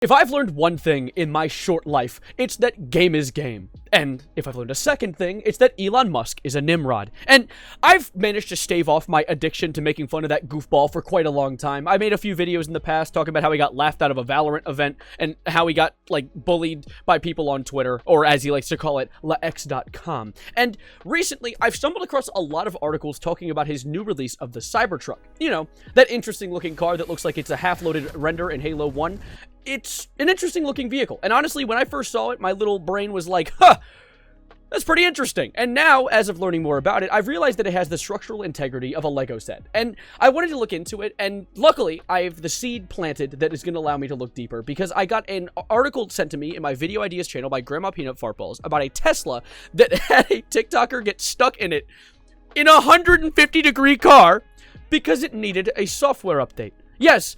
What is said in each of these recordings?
If I've learned one thing in my short life, it's that game is game. And if I've learned a second thing, it's that Elon Musk is a Nimrod. And I've managed to stave off my addiction to making fun of that goofball for quite a long time. I made a few videos in the past talking about how he got laughed out of a Valorant event and how he got, like, bullied by people on Twitter, or as he likes to call it, lax.com. And recently, I've stumbled across a lot of articles talking about his new release of the Cybertruck. You know, that interesting looking car that looks like it's a half-loaded render in Halo 1. It's an interesting looking vehicle, and honestly, when I first saw it, my little brain was like, huh, that's pretty interesting. And now, as of learning more about it, I've realized that it has the structural integrity of a Lego set. And I wanted to look into it, and luckily, I have the seed planted that is going to allow me to look deeper, because I got an article sent to me in my Video Ideas channel by Grandma Peanut Fartballs about a Tesla that had a TikToker get stuck in it in a 150-degree car because it needed a software update. Yes,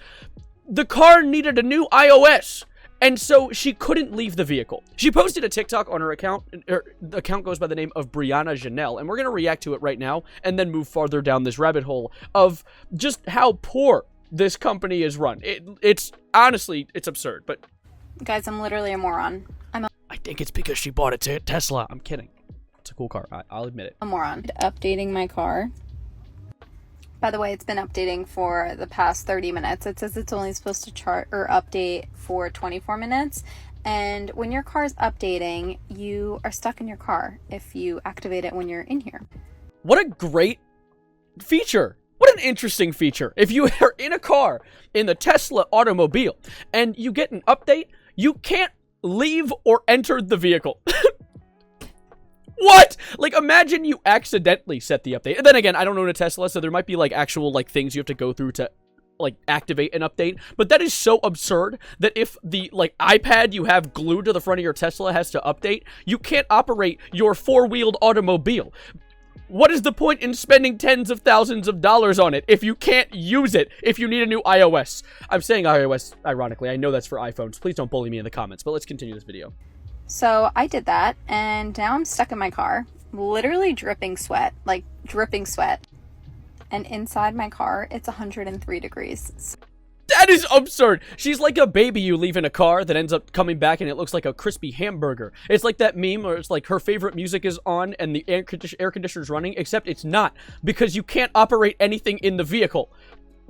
the car needed a new iOS, and so she couldn't leave the vehicle. She posted a TikTok on her account. The account goes by the name of Brianna Janelle, and we're going to react to it right now and then move farther down this rabbit hole of just how poor this company is run. It's honestly, it's absurd, but... Guys, I'm literally a moron. I think it's because she bought a Tesla. I'm kidding. It's a cool car. I'll admit it. A moron. Updating my car. By the way, it's been updating for the past 30 minutes. It says it's only supposed to chart or update for 24 minutes. And when your car is updating, you are stuck in your car if you activate it when you're in here. What a great feature. What an interesting feature. If you are in a car in the Tesla automobile and you get an update, you can't leave or enter the vehicle. What? Like, imagine you accidentally set the update. And then again, I don't own a Tesla, so there might be, like, actual, like, things you have to go through to, like, activate an update. But that is so absurd that if the, like, iPad you have glued to the front of your Tesla has to update, you can't operate your four-wheeled automobile. What is the point in spending tens of thousands of dollars on it if you can't use it, if you need a new iOS? I'm saying iOS, ironically. I know that's for iPhones. Please don't bully me in the comments, but let's continue this video. So I did that, and now I'm stuck in my car, literally dripping sweat, like dripping sweat. And inside my car, it's 103 degrees. That is absurd. She's like a baby you leave in a car that ends up coming back and it looks like a crispy hamburger. It's like that meme where it's like her favorite music is on and the air conditioner's running, except it's not, because you can't operate anything in the vehicle.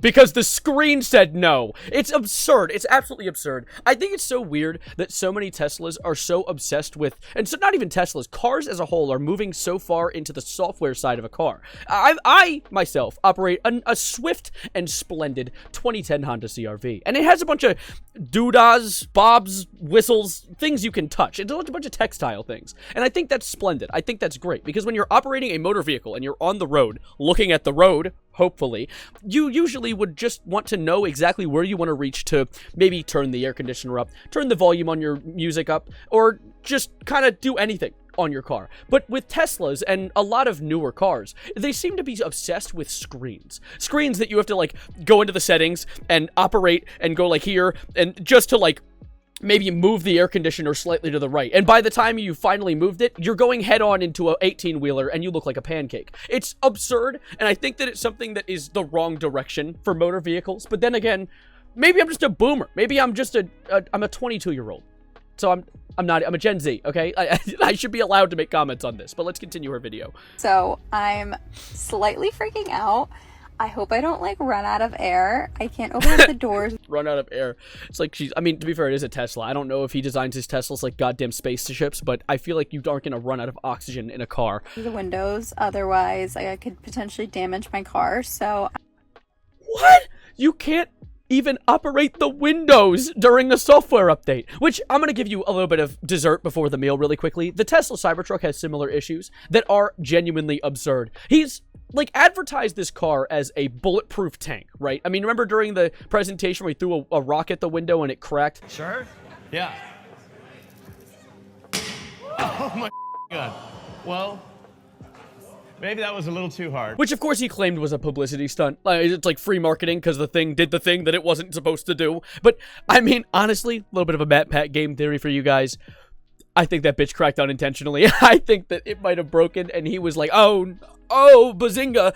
Because the screen said no. It's absurd. It's absolutely absurd. I think it's so weird that so many Teslas are so obsessed with, and so not even Teslas, cars as a whole are moving so far into the software side of a car. I myself, operate a swift and splendid 2010 Honda CR-V, and it has a bunch of doodahs, bobs, whistles, things you can touch. It's a bunch of textile things, and I think that's splendid. I think that's great, because when you're operating a motor vehicle and you're on the road, looking at the road, hopefully, you usually would just want to know exactly where you want to reach to maybe turn the air conditioner up, turn the volume on your music up, or just kind of do anything on your car. But with Teslas and a lot of newer cars, they seem to be obsessed with screens. Screens that you have to, like, go into the settings and operate and go, like, here, and just to, like, maybe move the air conditioner slightly to the right. And by the time you finally moved it, you're going head-on into a 18-wheeler and you look like a pancake. It's absurd, and I think that it's something that is the wrong direction for motor vehicles. But then again, maybe I'm just a boomer. Maybe I'm just I'm a 22-year-old. So I'm a Gen Z, okay? I should be allowed to make comments on this, but let's continue our video. So I'm slightly freaking out. I hope I don't, like, run out of air. I can't open up the doors. Run out of air. It's like I mean, to be fair, it is a Tesla. I don't know if he designs his Teslas like goddamn spaceships, but I feel like you aren't going to run out of oxygen in a car. The windows, otherwise I could potentially damage my car, so... What? You can't even operate the windows during a software update, which I'm going to give you a little bit of dessert before the meal really quickly. The Tesla Cybertruck has similar issues that are genuinely absurd. He's, like, advertised this car as a bulletproof tank, right? I mean, remember during the presentation where he threw a rock at the window and it cracked? Sure? Yeah. Oh my God. Well, maybe that was a little too hard. Which, of course, he claimed was a publicity stunt. It's like free marketing because the thing did the thing that it wasn't supposed to do. But, I mean, honestly, a little bit of a Matt Pat game theory for you guys. I think that bitch cracked unintentionally. I think that it might have broken and he was like, oh, oh, bazinga,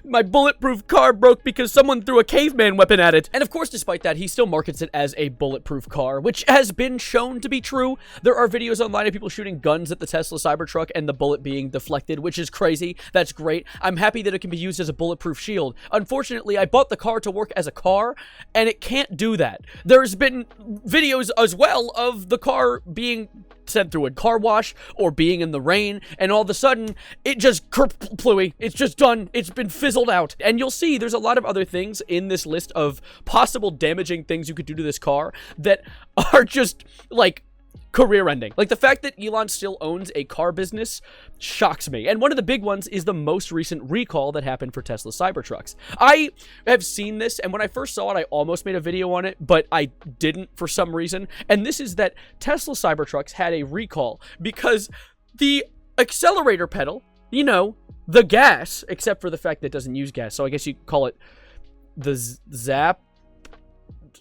my bulletproof car broke because someone threw a caveman weapon at it. And of course, despite that, he still markets it as a bulletproof car, which has been shown to be true. There are videos online of people shooting guns at the Tesla Cybertruck and the bullet being deflected, which is crazy. That's great. I'm happy that it can be used as a bulletproof shield. Unfortunately, I bought the car to work as a car, and it can't do that. There's been videos as well of the car being sent through a car wash or being in the rain, and all of a sudden it just kerplooey. It's just done. It's been fizzled out. And you'll see there's a lot of other things in this list of possible damaging things you could do to this car that are just like career-ending. Like the fact that Elon still owns a car business shocks me. And one of the big ones is the most recent recall that happened for Tesla Cybertrucks. I have seen this, and when I first saw it, I almost made a video on it, but I didn't for some reason. And this is that Tesla Cybertrucks had a recall because the accelerator pedal, you know, the gas, except for the fact that it doesn't use gas, so I guess you call it the zap.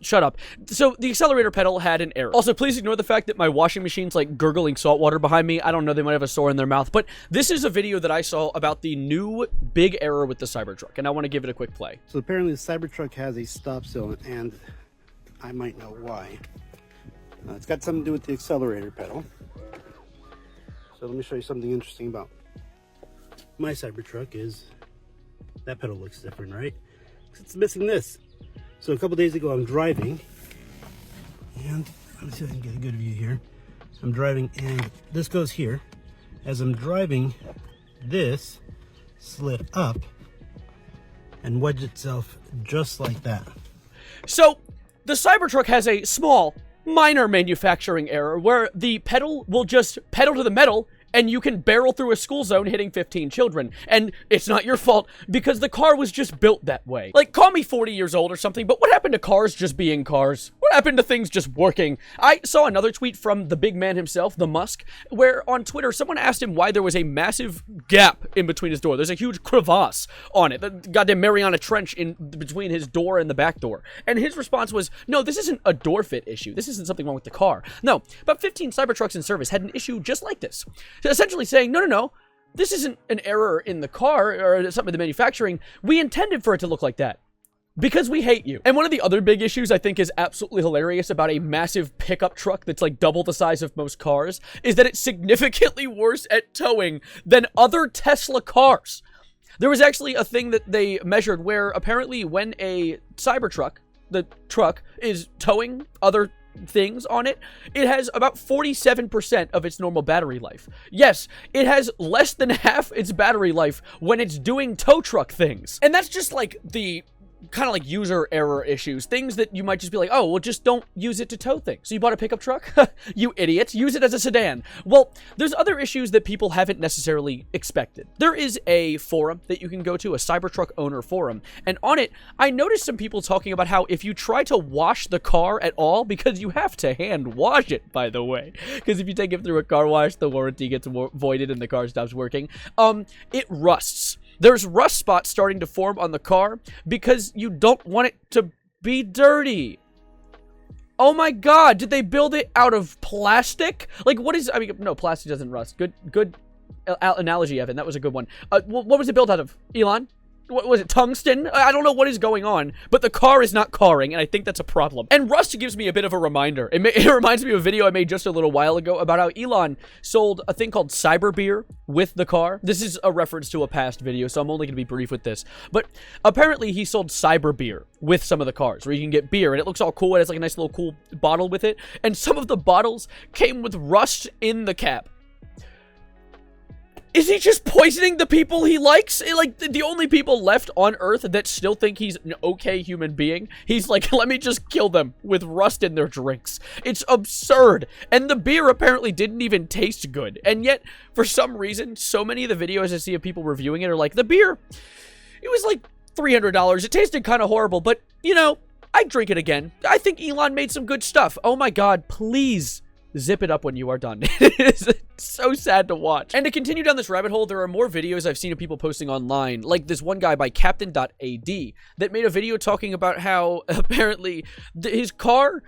Shut up. So the accelerator pedal had an error. Also, please ignore the fact that my washing machine's like gurgling salt water behind me. I don't know, they might have a sore in their mouth, but this is a video that I saw about the new big error with the Cybertruck, and I want to give it a quick play. So apparently the Cybertruck has a stop zone, and I might know why. It's got something to do with the accelerator pedal. So let me show you something interesting about my Cybertruck is that pedal looks different, right? It's missing this. So a couple days ago I'm driving, and let me see if I can get a good view here. I'm driving and this goes here. As I'm driving, this slid up and wedged itself just like that. So the Cybertruck has a small, minor manufacturing error where the pedal will just pedal to the metal and you can barrel through a school zone hitting 15 children. And it's not your fault because the car was just built that way. Like, call me 40 years old or something, but what happened to cars just being cars? What happened to things just working? I saw another tweet from the big man himself, the Musk, where on Twitter, someone asked him why there was a massive gap in between his door. There's a huge crevasse on it. The goddamn Mariana Trench in between his door and the back door. And his response was, no, this isn't a door fit issue. This isn't something wrong with the car. No, about 15 Cybertrucks in service had an issue just like this. Essentially saying, no, this isn't an error in the car or something in the manufacturing. We intended for it to look like that because we hate you. And one of the other big issues I think is absolutely hilarious about a massive pickup truck that's like double the size of most cars is that it's significantly worse at towing than other Tesla cars. There was actually a thing that they measured where apparently when a Cybertruck, the truck, is towing other things on it, it has about 47% of its normal battery life. Yes, it has less than half its battery life when it's doing tow truck things. And that's just like the kind of like user error issues, things that you might just be like, oh, well, just don't use it to tow things. So you bought a pickup truck? You idiot. Use it as a sedan. Well, there's other issues that people haven't necessarily expected. There is a forum that you can go to, a Cybertruck owner forum, and on it, I noticed some people talking about how if you try to wash the car at all, because you have to hand wash it, by the way, because if you take it through a car wash, the warranty gets voided and the car stops working, it rusts. There's rust spots starting to form on the car because you don't want it to be dirty. Oh my god, did they build it out of plastic? Like, what is, I mean, no, plastic doesn't rust. Good analogy, Evan. That was a good one. What was it built out of, Elon? What was it, tungsten? I don't know what is going on, but the car is not carring, and I think that's a problem. And rust gives me a bit of a reminder. It reminds me of a video I made just a little while ago about how Elon sold a thing called Cyber Beer with the car. This is a reference to a past video, so I'm only going to be brief with this. But apparently he sold Cyber Beer with some of the cars, where you can get beer, and it looks all cool. It has like a nice little cool bottle with it, and some of the bottles came with rust in the cap. Is he just poisoning the people he likes? Like, the only people left on Earth that still think he's an okay human being, he's like, let me just kill them with rust in their drinks. It's absurd. And the beer apparently didn't even taste good. And yet, for some reason, so many of the videos I see of people reviewing it are like, the beer, it was like $300. It tasted kind of horrible, but, you know, I'd drink it again. I think Elon made some good stuff. Oh my god, please zip it up when you are done. It is so sad to watch. And to continue down this rabbit hole, there are more videos I've seen of people posting online, like this one guy by Captain.ad that made a video talking about how apparently his car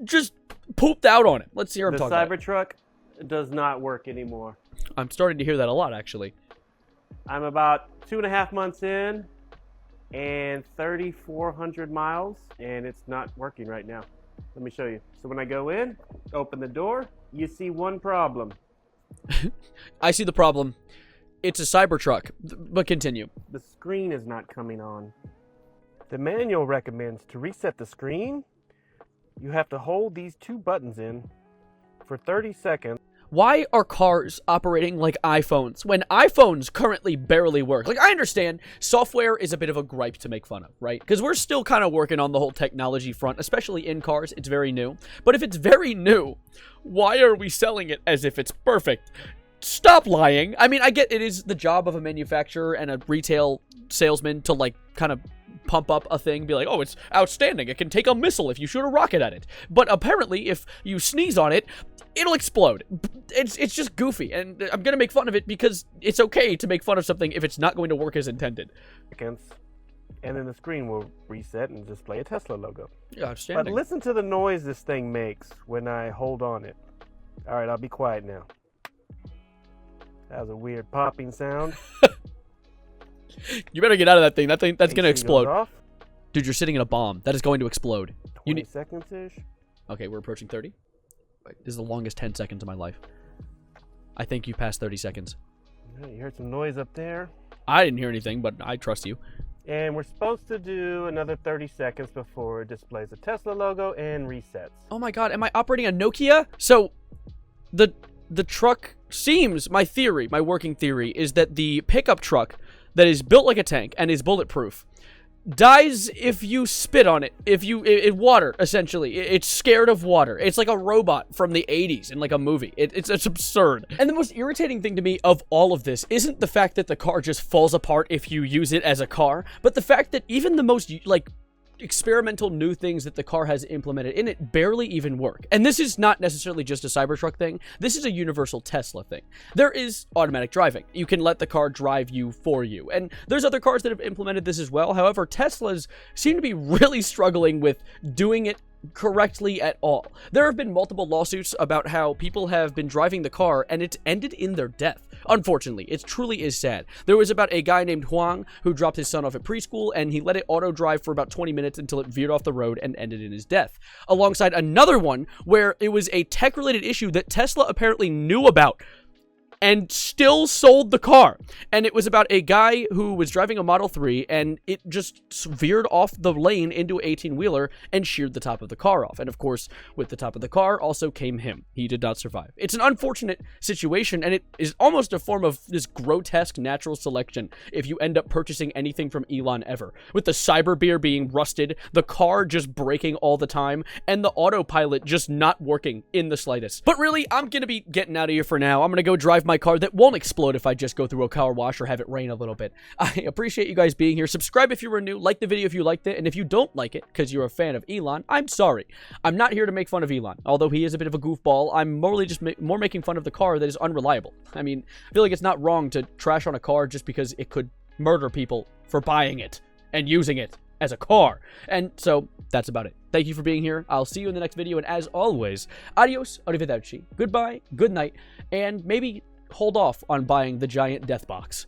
just pooped out on it. Let's hear him talk about it. The Cybertruck does not work anymore. I'm starting to hear that a lot, actually. I'm about 2.5 months in and 3,400 miles, and it's not working right now. Let me show you. So when I go in, open the door, you see one problem. I see the problem. It's a Cybertruck, but continue. The screen is not coming on. The manual recommends to reset the screen, you have to hold these two buttons in for 30 seconds. Why are cars operating like iPhones when iPhones currently barely work? Like, I understand software is a bit of a gripe to make fun of, right? Because we're still kind of working on the whole technology front, especially in cars. It's very new. But if it's very new, why are we selling it as if it's perfect? Stop lying. I mean, I get it is the job of a manufacturer and a retail salesman to, like, kind of pump up a thing, be like, oh, it's outstanding. It can take a missile if you shoot a rocket at it. But apparently, if you sneeze on it, it'll explode. It's just goofy, and I'm gonna make fun of it because it's okay to make fun of something if it's not going to work as intended. And then the screen will reset and display a Tesla logo. Yeah, outstanding. But listen to the noise this thing makes when I hold on it. All right, I'll be quiet now. That was a weird popping sound. You better get out of that thing. That's gonna explode. Off. Dude, you're sitting in a bomb. That is going to explode. 20 seconds-ish. Okay, we're approaching 30. Wait, this is the longest 10 seconds of my life. I think you passed 30 seconds. Yeah, you heard some noise up there. I didn't hear anything, but I trust you. And we're supposed to do another 30 seconds before it displays a Tesla logo and resets. Oh my god, am I operating a Nokia? So, the truck seems, my working theory, is that the pickup truck that is built like a tank and is bulletproof dies if you spit on it. Water, essentially. It's scared of water. It's like a robot from the 80s in like a movie. It's absurd. And the most irritating thing to me of all of this isn't the fact that the car just falls apart if you use it as a car, but the fact that even the most, like, experimental new things that the car has implemented in it barely even work. And this is not necessarily just a Cybertruck thing. This is a universal Tesla thing. There is automatic driving. You can let the car drive you for you. And there's other cars that have implemented this as well. However, Teslas seem to be really struggling with doing it correctly at all. There have been multiple lawsuits about how people have been driving the car and it's ended in their death. Unfortunately, it truly is sad. There was about a guy named Huang who dropped his son off at preschool and he let it auto drive for about 20 minutes until it veered off the road and ended in his death. Alongside another one where it was a tech-related issue that Tesla apparently knew about and still sold the car. And it was about a guy who was driving a Model 3 and it just veered off the lane into an 18-wheeler and sheared the top of the car off. And of course, with the top of the car also came him. He did not survive. It's an unfortunate situation, and it is almost a form of this grotesque natural selection if you end up purchasing anything from Elon ever. With the cyber beer being rusted, the car just breaking all the time, and the autopilot just not working in the slightest. But really, I'm gonna be getting out of here for now. I'm gonna go drive my car that won't explode if I just go through a car wash or have it rain a little bit. I appreciate you guys being here. Subscribe if you were new, like the video if you liked it, and if you don't like it because you're a fan of Elon, I'm sorry. I'm not here to make fun of Elon. Although he is a bit of a goofball, I'm morally just more making fun of the car that is unreliable. I mean, I feel like it's not wrong to trash on a car just because it could murder people for buying it and using it as a car. And so that's about it. Thank you for being here. I'll see you in the next video, and as always, adios, arrivederci, goodbye, good night, and maybe hold off on buying the giant death box.